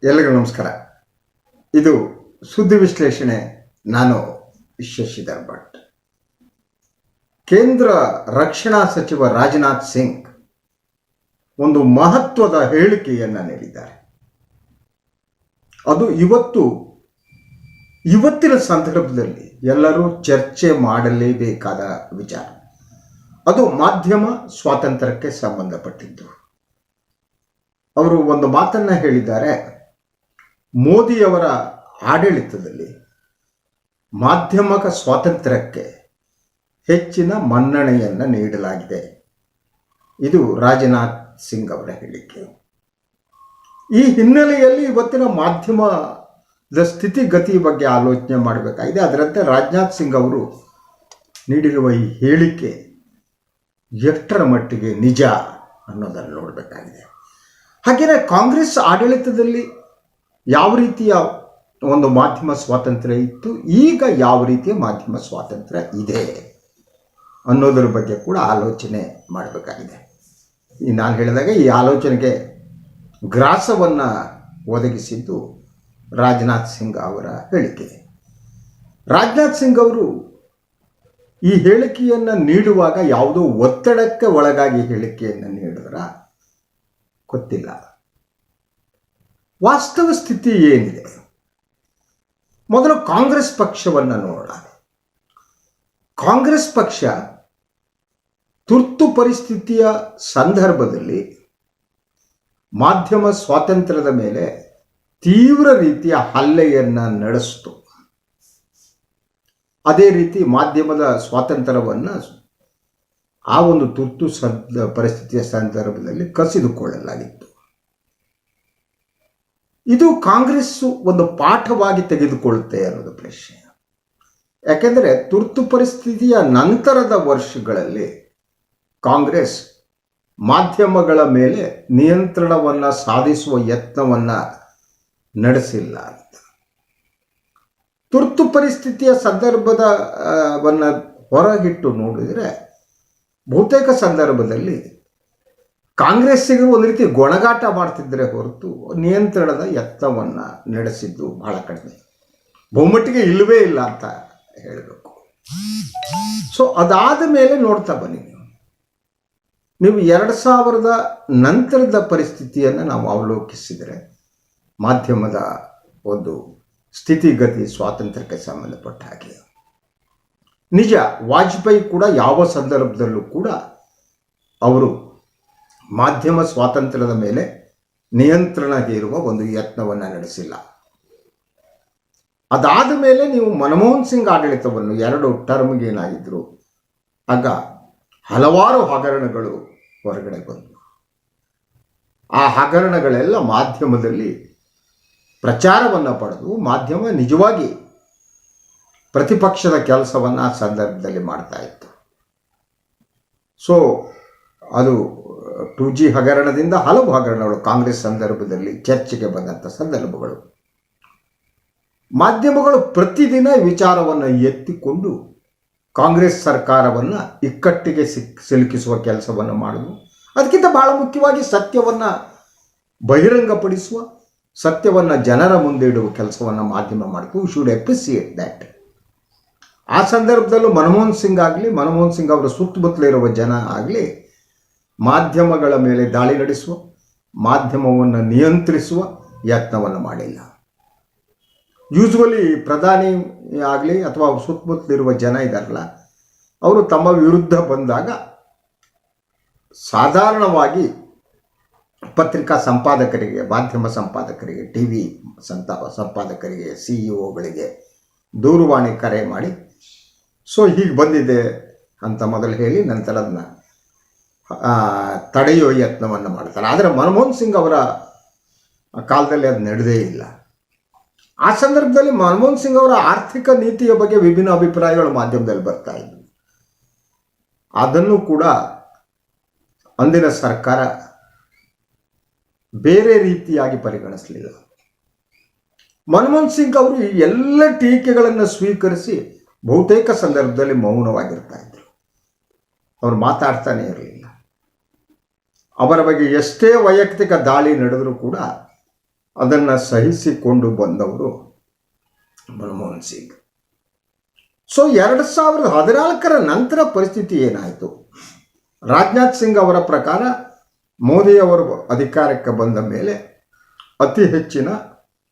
ಎಲ್ಲರಿಗೂ ನಮಸ್ಕಾರ. ಇದು ಸುದ್ದಿ ವಿಶ್ಲೇಷಣೆ. ನಾನು ಶಶಿಧರ್ ಭಟ್. ಕೇಂದ್ರ ರಕ್ಷಣಾ ಸಚಿವ ರಾಜನಾಥ್ ಸಿಂಗ್ ಒಂದು ಮಹತ್ವದ ಹೇಳಿಕೆಯನ್ನು ನೀಡಿದ್ದಾರೆ. ಅದು ಇವತ್ತಿನ ಸಂದರ್ಭದಲ್ಲಿ ಎಲ್ಲರೂ ಚರ್ಚೆ ಮಾಡಲೇಬೇಕಾದ ವಿಚಾರ. ಅದು ಮಾಧ್ಯಮ ಸ್ವಾತಂತ್ರ್ಯಕ್ಕೆ ಸಂಬಂಧಪಟ್ಟಿದ್ದು. ಅವರು ಒಂದು ಮಾತನ್ನು ಹೇಳಿದ್ದಾರೆ. ಮೋದಿಯವರ ಆಡಳಿತದಲ್ಲಿ ಮಾಧ್ಯಮ ಸ್ವಾತಂತ್ರ್ಯಕ್ಕೆ ಹೆಚ್ಚಿನ ಮನ್ನಣೆಯನ್ನು ನೀಡಲಾಗಿದೆ. ಇದು ರಾಜನಾಥ್ ಸಿಂಗ್ ಅವರ ಹೇಳಿಕೆ. ಈ ಹಿನ್ನೆಲೆಯಲ್ಲಿ ಇವತ್ತಿನ ಮಾಧ್ಯಮದ ಸ್ಥಿತಿಗತಿ ಬಗ್ಗೆ ಆಲೋಚನೆ ಮಾಡಬೇಕಾಗಿದೆ. ಅದರಂತೆ ರಾಜನಾಥ್ ಸಿಂಗ್ ಅವರು ನೀಡಿರುವ ಈ ಹೇಳಿಕೆ ಎಷ್ಟರ ಮಟ್ಟಿಗೆ ನಿಜ ಅನ್ನೋದನ್ನು ನೋಡಬೇಕಾಗಿದೆ. ಹಾಗೆಯೇ ಕಾಂಗ್ರೆಸ್ ಆಡಳಿತದಲ್ಲಿ ಯಾವ ರೀತಿಯ ಒಂದು ಮಾಧ್ಯಮ ಸ್ವಾತಂತ್ರ್ಯ ಇತ್ತು, ಈಗ ಯಾವ ರೀತಿಯ ಮಾಧ್ಯಮ ಸ್ವಾತಂತ್ರ್ಯ ಇದೆ ಅನ್ನೋದರ ಬಗ್ಗೆ ಕೂಡ ಆಲೋಚನೆ ಮಾಡಬೇಕಾಗಿದೆ. ನಾನು ಹೇಳಿದಾಗ ಈ ಆಲೋಚನೆಗೆ ಗ್ರಾಸವನ್ನು ಒದಗಿಸಿದ್ದು ರಾಜನಾಥ್ ಸಿಂಗ್ ಅವರ ಹೇಳಿಕೆ. ರಾಜನಾಥ್ ಸಿಂಗ್ ಅವರು ಈ ಹೇಳಿಕೆಯನ್ನು ನೀಡುವಾಗ ಯಾವುದೋ ಒತ್ತಡಕ್ಕೆ ಒಳಗಾಗಿ ಹೇಳಿಕೆಯನ್ನು ನೀಡಿದ್ರ ಗೊತ್ತಿಲ್ಲ. ವಾಸ್ತವ ಸ್ಥಿತಿ ಏನಿದೆ? ಮೊದಲು ಕಾಂಗ್ರೆಸ್ ಪಕ್ಷವನ್ನು ನೋಡೋಣ. ಕಾಂಗ್ರೆಸ್ ಪಕ್ಷ ತುರ್ತು ಪರಿಸ್ಥಿತಿಯ ಸಂದರ್ಭದಲ್ಲಿ ಮಾಧ್ಯಮ ಸ್ವಾತಂತ್ರ್ಯದ ಮೇಲೆ ತೀವ್ರ ರೀತಿಯ ಹಲ್ಲೆಯನ್ನು ನಡೆಸಿತು. ಅದೇ ರೀತಿ ಮಾಧ್ಯಮದ ಸ್ವಾತಂತ್ರ್ಯವನ್ನು ಆ ಒಂದು ತುರ್ತು ಪರಿಸ್ಥಿತಿಯ ಸಂದರ್ಭದಲ್ಲಿ ಕಸಿದುಕೊಳ್ಳಲಾಗಿತ್ತು. ಇದು ಕಾಂಗ್ರೆಸ್ಸು ಒಂದು ಪಾಠವಾಗಿ ತೆಗೆದುಕೊಳ್ಳುತ್ತೆ ಅನ್ನೋದು ಪ್ರಶ್ನೆ. ಯಾಕೆಂದರೆ ತುರ್ತು ಪರಿಸ್ಥಿತಿಯ ನಂತರದ ವರ್ಷಗಳಲ್ಲಿ ಕಾಂಗ್ರೆಸ್ ಮಾಧ್ಯಮಗಳ ಮೇಲೆ ನಿಯಂತ್ರಣವನ್ನು ಸಾಧಿಸುವ ಯತ್ನವನ್ನು ನಡೆಸಿಲ್ಲ ಅಂತ. ತುರ್ತು ಪರಿಸ್ಥಿತಿಯ ಸಂದರ್ಭವನ್ನು ಹೊರಗಿಟ್ಟು ನೋಡಿದರೆ ಬಹುತೇಕ ಸಂದರ್ಭದಲ್ಲಿ ಕಾಂಗ್ರೆಸ್ಸಿಗೆ ಒಂದು ರೀತಿ ಗೊಣಗಾಟ ಮಾಡ್ತಿದ್ದರೆ ಹೊರತು ನಿಯಂತ್ರಣದ ಯತ್ನವನ್ನು ನಡೆಸಿದ್ದು ಬಹಳ ಕಡಿಮೆ, ಬಹುಮಟ್ಟಿಗೆ ಇಲ್ಲವೇ ಇಲ್ಲ ಅಂತ ಹೇಳಬೇಕು. ಸೊ ಅದಾದ ಮೇಲೆ ನೋಡ್ತಾ ಬನ್ನಿ, ನೀವು 2000 ನಂತರದ ಪರಿಸ್ಥಿತಿಯನ್ನು ನಾವು ಅವಲೋಕಿಸಿದರೆ ಮಾಧ್ಯಮದ ಒಂದು ಸ್ಥಿತಿಗತಿ ಸ್ವಾತಂತ್ರ್ಯಕ್ಕೆ ಸಂಬಂಧಪಟ್ಟ ಹಾಗೆ ನಿಜ. ವಾಜಪೇಯಿ ಕೂಡ ಯಾವ ಸಂದರ್ಭದಲ್ಲೂ ಕೂಡ ಅವರು ಮಾಧ್ಯಮ ಸ್ವಾತಂತ್ರ್ಯದ ಮೇಲೆ ನಿಯಂತ್ರಣ ಹೇರುವ ಒಂದು ಯತ್ನವನ್ನು ನಡೆಸಿಲ್ಲ. ಅದಾದ ಮೇಲೆ ನೀವು ಮನಮೋಹನ್ ಸಿಂಗ್ ಆಡಳಿತವನ್ನು 2 ಟರ್ಮ್ಗೆ ಏನಾಗಿದ್ದರು, ಆಗ ಹಲವಾರು ಹಗರಣಗಳು ಹೊರಗಡೆ ಬಂದವು. ಆ ಹಗರಣಗಳೆಲ್ಲ ಮಾಧ್ಯಮದಲ್ಲಿ ಪ್ರಚಾರವನ್ನು ಪಡೆದು ಮಾಧ್ಯಮ ನಿಜವಾಗಿ ಪ್ರತಿಪಕ್ಷದ ಕೆಲಸವನ್ನು ಆ ಸಂದರ್ಭದಲ್ಲಿ ಮಾಡ್ತಾ ಇತ್ತು. ಸೊ ಅದು 2G ಹಗರಣದಿಂದ ಹಲವು ಹಗರಣಗಳು ಕಾಂಗ್ರೆಸ್ ಸಂದರ್ಭದಲ್ಲಿ ಚರ್ಚೆಗೆ ಬಂದಂಥ ಸಂದರ್ಭಗಳು. ಮಾಧ್ಯಮಗಳು ಪ್ರತಿದಿನ ವಿಚಾರವನ್ನು ಎತ್ತಿಕೊಂಡು ಕಾಂಗ್ರೆಸ್ ಸರ್ಕಾರವನ್ನು ಇಕ್ಕಟ್ಟಿಗೆ ಸಿಲುಕಿಸುವ ಕೆಲಸವನ್ನು ಮಾಡುವುದು. ಅದಕ್ಕಿಂತ ಬಹಳ ಮುಖ್ಯವಾಗಿ ಸತ್ಯವನ್ನು ಬಹಿರಂಗಪಡಿಸುವ, ಸತ್ಯವನ್ನು ಜನರ ಮುಂದೆ ಇಡುವ ಕೆಲಸವನ್ನು ಮಾಧ್ಯಮ ಮಾಡಿತು. We should appreciate that. ಆ ಸಂದರ್ಭದಲ್ಲೂ ಮನಮೋಹನ್ ಸಿಂಗ್ ಅವರ ಸುತ್ತಮುತ್ತಲಿರುವ ಜನ ಆಗಲಿ ಮಾಧ್ಯಮಗಳ ಮೇಲೆ ದಾಳಿ ನಡೆಸುವ, ಮಾಧ್ಯಮವನ್ನು ನಿಯಂತ್ರಿಸುವ ಯತ್ನವನ್ನು ಮಾಡಿಲ್ಲ. ಯೂಶ್ವಲಿ ಪ್ರಧಾನಿ ಆಗಲಿ ಅಥವಾ ಅವ್ರ ಸುತ್ತಮುತ್ತಲಿರುವ ಜನ ಇದ್ದಾರಲ್ಲ, ಅವರು ತಮ್ಮ ವಿರುದ್ಧ ಬಂದಾಗ ಸಾಧಾರಣವಾಗಿ ಪತ್ರಿಕಾ ಸಂಪಾದಕರಿಗೆ, ಮಾಧ್ಯಮ ಸಂಪಾದಕರಿಗೆ, TV ಸಂಪಾದಕರಿಗೆ, CEO ದೂರವಾಣಿ ಕರೆ ಮಾಡಿ ಸೊ ಹೀಗೆ ಬಂದಿದೆ ಅಂತ ಮೊದಲು ಹೇಳಿ ನಂತರ ಅದನ್ನು ತಡೆಯುವ ಯತ್ನವನ್ನು ಮಾಡ್ತಾರೆ. ಆದರೆ ಮನಮೋಹನ್ ಸಿಂಗ್ ಅವರ ಕಾಲದಲ್ಲಿ ಅದು ನಡೆದೇ ಇಲ್ಲ. ಆ ಸಂದರ್ಭದಲ್ಲಿ ಮನಮೋಹನ್ ಸಿಂಗ್ ಅವರ ಆರ್ಥಿಕ ನೀತಿಯ ಬಗ್ಗೆ ವಿಭಿನ್ನ ಅಭಿಪ್ರಾಯಗಳು ಮಾಧ್ಯಮದಲ್ಲಿ ಬರ್ತಾ ಇದ್ವು. ಅದನ್ನು ಕೂಡ ಅಂದಿನ ಸರ್ಕಾರ ಬೇರೆ ರೀತಿಯಾಗಿ ಪರಿಗಣಿಸಲಿಲ್ಲ. ಮನಮೋಹನ್ ಸಿಂಗ್ ಅವರು ಈ ಎಲ್ಲ ಟೀಕೆಗಳನ್ನು ಸ್ವೀಕರಿಸಿ ಬಹುತೇಕ ಸಂದರ್ಭದಲ್ಲಿ ಮೌನವಾಗಿರ್ತಾ ಇದ್ರು. ಅವರು ಮಾತಾಡ್ತಾನೆ ಇರಲಿಲ್ಲ. ಅವರ ಬಗ್ಗೆ ಎಷ್ಟೇ ವೈಯಕ್ತಿಕ ದಾಳಿ ನಡೆದರೂ ಕೂಡ ಅದನ್ನು ಸಹಿಸಿಕೊಂಡು ಬಂದವರು ಮನಮೋಹನ್ ಸಿಂಗ್. ಸೊ 2014 ನಂತರ ಪರಿಸ್ಥಿತಿ ಏನಾಯಿತು? ರಾಜನಾಥ್ ಸಿಂಗ್ ಅವರ ಪ್ರಕಾರ ಮೋದಿಯವರು ಅಧಿಕಾರಕ್ಕೆ ಬಂದ ಮೇಲೆ ಅತಿ ಹೆಚ್ಚಿನ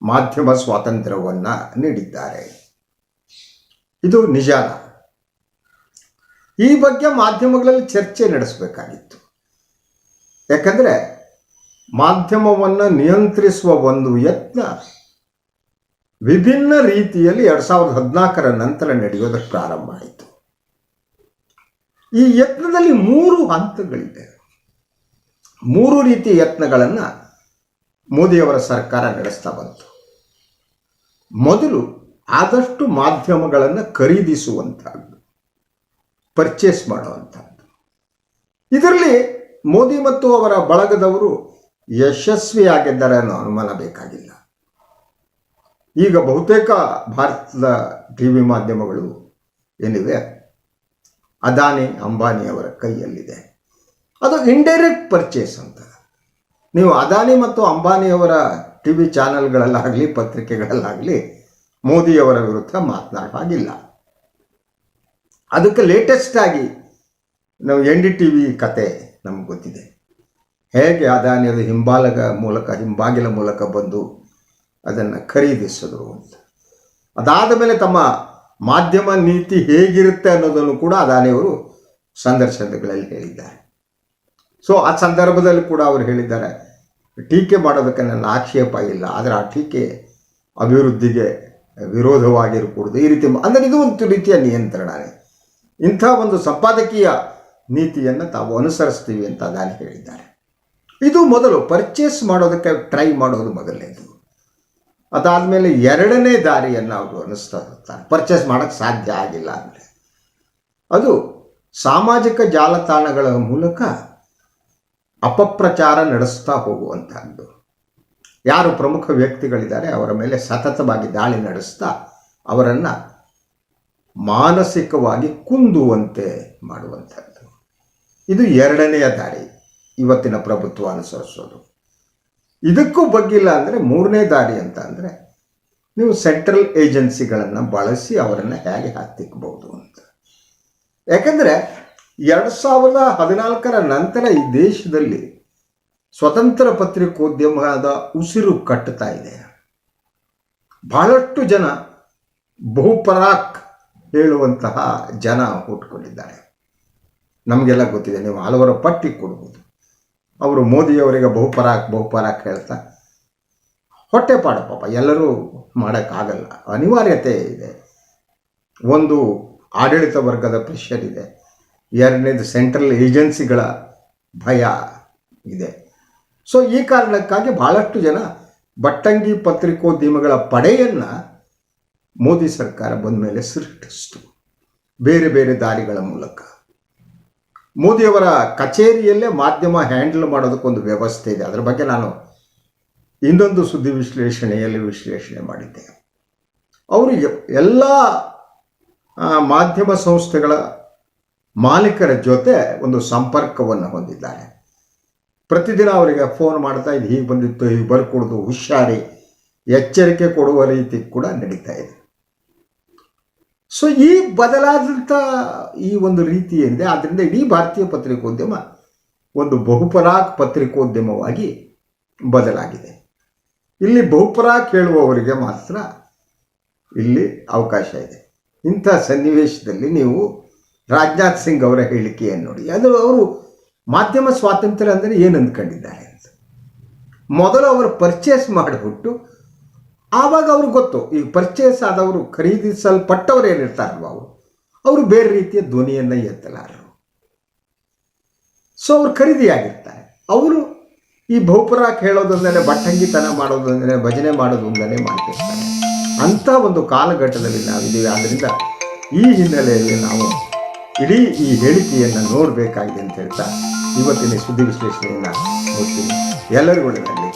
ಮಾಧ್ಯಮ ಸ್ವಾತಂತ್ರ್ಯವನ್ನು ನೀಡಿದ್ದಾರೆ. ಇದು ನಿಜಾನ? ಈ ಬಗ್ಗೆ ಮಾಧ್ಯಮಗಳಲ್ಲಿ ಚರ್ಚೆ ನಡೆಸಬೇಕಾಗಿತ್ತು. ಯಾಕಂದರೆ ಮಾಧ್ಯಮವನ್ನು ನಿಯಂತ್ರಿಸುವ ಒಂದು ಯತ್ನ ವಿಭಿನ್ನ ರೀತಿಯಲ್ಲಿ 2014 ನಂತರ ನಡೆಯೋದಕ್ಕೆ ಪ್ರಾರಂಭ ಆಯಿತು. ಈ ಯತ್ನದಲ್ಲಿ 3 ಹಂತಗಳಿವೆ. 3 ರೀತಿಯ ಯತ್ನಗಳನ್ನು ಮೋದಿಯವರ ಸರ್ಕಾರ ನಡೆಸ್ತಾ ಬಂತು. ಮೊದಲು ಆದಷ್ಟು ಮಾಧ್ಯಮಗಳನ್ನು ಖರೀದಿಸುವಂಥದ್ದು, ಪರ್ಚೇಸ್ ಮಾಡುವಂಥದ್ದು. ಇದರಲ್ಲಿ ಮೋದಿ ಮತ್ತು ಅವರ ಬಳಗದವರು ಯಶಸ್ವಿಯಾಗಿದ್ದಾರೆ ಅನ್ನೋ ಅನುಮಾನ ಬೇಕಾಗಿಲ್ಲ. ಈಗ ಬಹುತೇಕ ಭಾರತದ ಟಿವಿ ಮಾಧ್ಯಮಗಳು ಏನಿವೆ ಅದಾನಿ ಅಂಬಾನಿ ಅವರ ಕೈಯಲ್ಲಿದೆ. ಅದು ಇಂಡೈರೆಕ್ಟ್ ಪರ್ಚೇಸ್ ಅಂತ. ನೀವು ಅದಾನಿ ಮತ್ತು ಅಂಬಾನಿಯವರ ಟಿವಿ ಚಾನೆಲ್ಗಳಲ್ಲಾಗಲಿ ಪತ್ರಿಕೆಗಳಲ್ಲಾಗಲಿ ಮೋದಿಯವರ ವಿರುದ್ಧ ಮಾತನಾಡೋ ಹಾಗಿಲ್ಲ. ಅದಕ್ಕೆ ಲೇಟೆಸ್ಟ್ ಆಗಿ ನಾವು NDTV ಕತೆ ನಮ್ಗೆ ಗೊತ್ತಿದೆ. ಹೇಗೆ ಅದಾನಿಯದು ಹಿಂಬಾಗಿಲ ಮೂಲಕ ಬಂದು ಅದನ್ನು ಖರೀದಿಸಿದ್ರು ಅಂತ. ಅದಾದ ಮೇಲೆ ತಮ್ಮ ಮಾಧ್ಯಮ ನೀತಿ ಹೇಗಿರುತ್ತೆ ಅನ್ನೋದನ್ನು ಕೂಡ ಅದಾನಿಯವರು ಸಂದರ್ಶನಗಳಲ್ಲಿ ಹೇಳಿದ್ದಾರೆ. ಸೊ ಆ ಸಂದರ್ಭದಲ್ಲಿ ಕೂಡ ಅವರು ಹೇಳಿದ್ದಾರೆ, ಟೀಕೆ ಮಾಡೋದಕ್ಕೆ ನನ್ನ ಆಕ್ಷೇಪ ಇಲ್ಲ, ಆದರೆ ಆ ಟೀಕೆ ಅಭಿವೃದ್ಧಿಗೆ ವಿರೋಧವಾಗಿರಕೂಡದು. ಈ ರೀತಿ ಅಂದರೆ ಇದು ಒಂದು ರೀತಿಯ ನಿಯಂತ್ರಣನೇ. ಇಂಥ ಒಂದು ಸಂಪಾದಕೀಯ ನೀತಿಯನ್ನು ತಾವು ಅನುಸರಿಸ್ತೀವಿ ಅಂತ ಅದಾನಿ ಹೇಳಿದ್ದಾರೆ. ಇದು ಮೊದಲು ಪರ್ಚೇಸ್ ಮಾಡೋದಕ್ಕೆ ಟ್ರೈ ಮಾಡೋದು ಮೊದಲನೇದು. ಅದಾದಮೇಲೆ ಎರಡನೇ ದಾರಿಯನ್ನು ಅವರು ಅನಿಸ್ತಾ ಇರ್ತಾರೆ. ಪರ್ಚೇಸ್ ಮಾಡೋಕ್ಕೆ ಸಾಧ್ಯ ಆಗಿಲ್ಲ ಅಂದರೆ ಅದು ಸಾಮಾಜಿಕ ಜಾಲತಾಣಗಳ ಮೂಲಕ ಅಪಪ್ರಚಾರ ನಡೆಸ್ತಾ ಹೋಗುವಂಥದ್ದು. ಯಾರು ಪ್ರಮುಖ ವ್ಯಕ್ತಿಗಳಿದ್ದಾರೆ ಅವರ ಮೇಲೆ ಸತತವಾಗಿ ದಾಳಿ ನಡೆಸ್ತಾ ಅವರನ್ನು ಮಾನಸಿಕವಾಗಿ ಕುಂದುವಂತೆ ಮಾಡುವಂಥದ್ದು. ಇದು ಎರಡನೆಯ ದಾರಿ ಇವತ್ತಿನ ಪ್ರಭುತ್ವ ಅನುಸರಿಸೋದು. ಇದಕ್ಕೂ ಬಗ್ಗಿಲ್ಲ ಅಂದರೆ ಮೂರನೇ ದಾರಿ ಅಂತ ಅಂದರೆ ನೀವು ಸೆಂಟ್ರಲ್ ಏಜೆನ್ಸಿಗಳನ್ನು ಬಳಸಿ ಅವರನ್ನು ಹೇಗೆ ಹತ್ತಿಕ್ಕಬಹುದು ಅಂತ. ಯಾಕಂದರೆ 2014 ನಂತರ ಈ ದೇಶದಲ್ಲಿ ಸ್ವತಂತ್ರ ಪತ್ರಿಕೋದ್ಯಮದ ಉಸಿರು ಕಟ್ಟುತ್ತಾ ಇದೆ. ಬಹಳಷ್ಟು ಜನ ಬಹುಪರಾಕ್ ಹೇಳುವಂತಹ ಜನ ಹುಟ್ಕೊಂಡಿದ್ದಾರೆ. ನಮಗೆಲ್ಲ ಗೊತ್ತಿದೆ, ನೀವು ಹಲವರ ಪಟ್ಟಿ ಕೊಡ್ಬೋದು. ಅವರು ಮೋದಿಯವರಿಗೆ ಬಹುಪರಾಕ್ ಹೇಳ್ತಾ ಹೊಟ್ಟೆಪಾಡು ಪಾಪ ಎಲ್ಲರೂ ಮಾಡೋಕ್ಕಾಗಲ್ಲ, ಅನಿವಾರ್ಯತೆ ಇದೆ. ಒಂದು ಆಡಳಿತ ವರ್ಗದ ಪ್ರೆಷರ್ ಇದೆ, ಎರಡನೇದು ಸೆಂಟ್ರಲ್ ಏಜೆನ್ಸಿಗಳ ಭಯ ಇದೆ. ಸೊ ಈ ಕಾರಣಕ್ಕಾಗಿ ಭಾಳಷ್ಟು ಜನ ಬಟ್ಟಂಗಿ ಪತ್ರಿಕೋದ್ಯಮಗಳ ಪಡೆಯನ್ನು ಮೋದಿ ಸರ್ಕಾರ ಬಂದ ಮೇಲೆ ಸೃಷ್ಟಿಸಿತು ಬೇರೆ ಬೇರೆ ದಾರಿಗಳ ಮೂಲಕ. ಮೋದಿಯವರ ಕಚೇರಿಯಲ್ಲೇ ಮಾಧ್ಯಮ ಹ್ಯಾಂಡಲ್ ಮಾಡೋದಕ್ಕೊಂದು ವ್ಯವಸ್ಥೆ ಇದೆ. ಅದರ ಬಗ್ಗೆ ನಾನು ಇನ್ನೊಂದು ಸುದ್ದಿ ವಿಶ್ಲೇಷಣೆ ಮಾಡಿದ್ದೆ. ಅವರು ಎಲ್ಲ ಮಾಧ್ಯಮ ಸಂಸ್ಥೆಗಳ ಮಾಲೀಕರ ಜೊತೆ ಒಂದು ಸಂಪರ್ಕವನ್ನು ಹೊಂದಿದ್ದಾರೆ. ಪ್ರತಿದಿನ ಅವರಿಗೆ ಫೋನ್ ಮಾಡ್ತಾ ಇದು ಹೀಗೆ ಬಂದಿತ್ತು, ಹೀಗೆ ಬರ್ಕೊಡೋದು, ಹುಷಾರಿ, ಎಚ್ಚರಿಕೆ ಕೊಡುವ ರೀತಿ ಕೂಡ ನಡೀತಾ ಇದೆ. ಸೊ ಈ ಬದಲಾದಂಥ ಈ ಒಂದು ರೀತಿ ಏನಿದೆ, ಆದ್ದರಿಂದ ಇಡೀ ಭಾರತೀಯ ಪತ್ರಿಕೋದ್ಯಮ ಒಂದು ಬಹುಪರಾಕ್ ಪತ್ರಿಕೋದ್ಯಮವಾಗಿ ಬದಲಾಗಿದೆ. ಇಲ್ಲಿ ಬಹುಪರಾಕ್ ಹೇಳುವವರಿಗೆ ಮಾತ್ರ ಇಲ್ಲಿ ಅವಕಾಶ ಇದೆ. ಇಂಥ ಸನ್ನಿವೇಶದಲ್ಲಿ ನೀವು ರಾಜನಾಥ್ ಸಿಂಗ್ ಅವರ ಹೇಳಿಕೆಯನ್ನು ನೋಡಿ. ಅದು ಅವರು ಮಾಧ್ಯಮ ಸ್ವಾತಂತ್ರ್ಯ ಅಂದರೆ ಏನು ಅಂದ್ಕೊಂಡಿದ್ದಾರೆ ಅಂತ. ಮೊದಲು ಅವರು ಪರ್ಚೇಸ್ ಮಾಡಿಬಿಟ್ಟು ಆವಾಗ ಅವ್ರಿಗೆ ಗೊತ್ತು, ಈಗ ಪರ್ಚೇಸ್ ಆದವರು, ಖರೀದಿಸಲ್ಪಟ್ಟವರು ಏನಿರ್ತಾರಲ್ವ ಅವರು ಬೇರೆ ರೀತಿಯ ಧ್ವನಿಯನ್ನು ಎತ್ತಲಾರರು. ಸೊ ಅವರು ಖರೀದಿಯಾಗಿರ್ತಾರೆ. ಅವರು ಈ ಬಹುಪರಾಕ್ ಹೇಳೋದೊಂದನೇ, ಬಟ್ಟಂಗಿತನ ಮಾಡೋದೊಂದನೇ, ಭಜನೆ ಮಾಡೋದೊಂದನೇ ಮಾಡ್ತಿರ್ತಾರೆ. ಅಂಥ ಒಂದು ಕಾಲಘಟ್ಟದಲ್ಲಿ ನಾವಿದ್ದೀವಿ. ಆದ್ದರಿಂದ ಈ ಹಿನ್ನೆಲೆಯಲ್ಲಿ ನಾವು ಇಡೀ ಈ ಹೇಳಿಕೆಯನ್ನು ನೋಡಬೇಕಾಗಿದೆ ಅಂತ ಹೇಳ್ತಾ ಇವತ್ತಿನ ಸುದ್ದಿ ವಿಶ್ಲೇಷಣೆಯನ್ನು ನೋಡ್ತೀನಿ. ಎಲ್ಲರಿಗೂ ಒಳ್ಳೆಯದಾಗಲಿ.